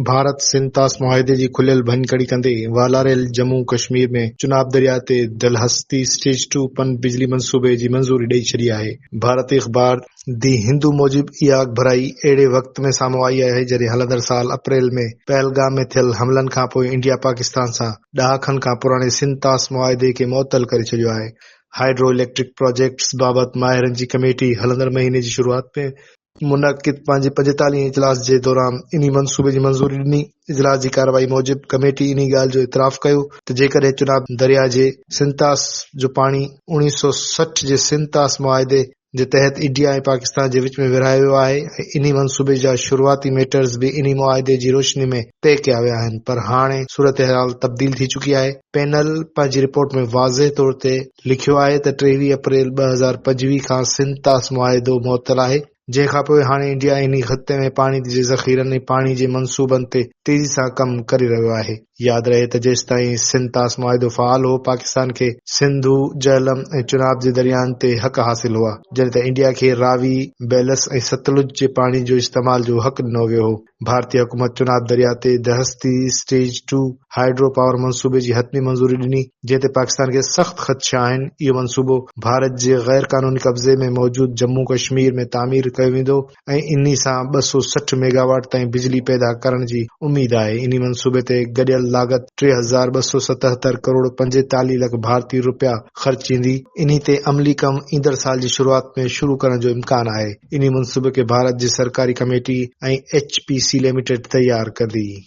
भारत सिंतास मुआहिदे जी खुलियल भञकड़ी कंदे वालारेल जम्मू कश्मीर में चुनाब दरिया ते दलहस्ती स्टेज 2 पन बिजली मंसूबे जी मंजूरी ॾेई छॾी आहे। भारतीय अख़बार दी हिंदू मूजिब इहा भराई अहिड़े वक़्त में साम्हूं आई आहे जॾहिं हलंदड़ साल अप्रैल में पहलगाम में थियल हमलनि खां पोइ इंडिया पाकिस्तान सां ॾहाकनि खां पुराणे सिंतास मुआहिदे खे मुअतल करे छॾियो आहे। हाइड्रो इलेक्ट्रिक प्रोजेक्ट्स बाबति माहिरनि जी कमेटी हलंदड़ महीने जी शुरूआत में मुनक़िद पंहिंजे 45 इजलास जे दौरान इन मंसूबे जी मंज़ूरी ॾिनी। इजलास जी कार्रवाई मूजिब कमेटी इन ॻाल्हि जो इतराफ़ कयो त जेकॾहिं चुनाब दरिया जे सिंतास जो पाणी 1960 जे सिंतास मुआहिदे जे तहत इंडिया ऐं पाकिस्तान जे विच में विरहायो वियो आहे ऐं इन मंसूबे जा शुरूआती मेटर्स बि इन मुआहिदे जी रोशनी में तइ कया विया आहिनि, पर हाणे सूरतहाल तब्दील थी चुकी आहे। पैनल पंहिंजी रिपोर्ट में वाज़े तौर ते लिखियो आहे त 23 अप्रैल 2025 खां सिंतास मुआहिदो मुअतल आहे, जंहिंखां पोइ हाणे इंडिया इन ख़िते में पाणी जे ज़ख़ीरनि ऐं पाणी जे मंसूबनि ते तेज़ी सां कमु करे रहियो आहे। यादि रहे त जेसिताईं सिंतास मुआहिदो फ़आल हो, पाकिस्तान खे सिंधु, झेलम ऐं चुनाब जे दरियाहनि ते हक़ हासिल हुआ, जॾहिं त इंडिया खे रावी, बेलस ऐं सतलुज जे पाणी जो इस्तेमाल जो हक़ ॾिनो वियो हो। भारतीय हुकूमत चुनाब दरिया ते दहस्ती स्टेज 2 हाइड्रो पावर मंसूबे जी हतमी मंजूरी ॾिनी, जंहिं ते पाकिस्तान खे सख़्त ख़दशा आहिनि। इहो मंसूबो भारत जे गैर क़ानूनी कब्ज़े में मौजूद जम्मू कश्मीर में तामीर कयो वेंदो ऐं इन सां 260 मेगावाट ताईं बिजली पैदा करण जी उमीद आहे। इन मंसूबे ते गॾियल लागत 3277 करोड़ 45 लख भारतीय रुपया ख़र्च ईंदी। इन ते अमली कम ईंदड़ साल जी शुरूआत में शुरू करण जो इम्कान आहे। इन मंसूबे खे भारत जी सरकारी कमेटी ऐं HPC लिमिटेड तैयार कंदी।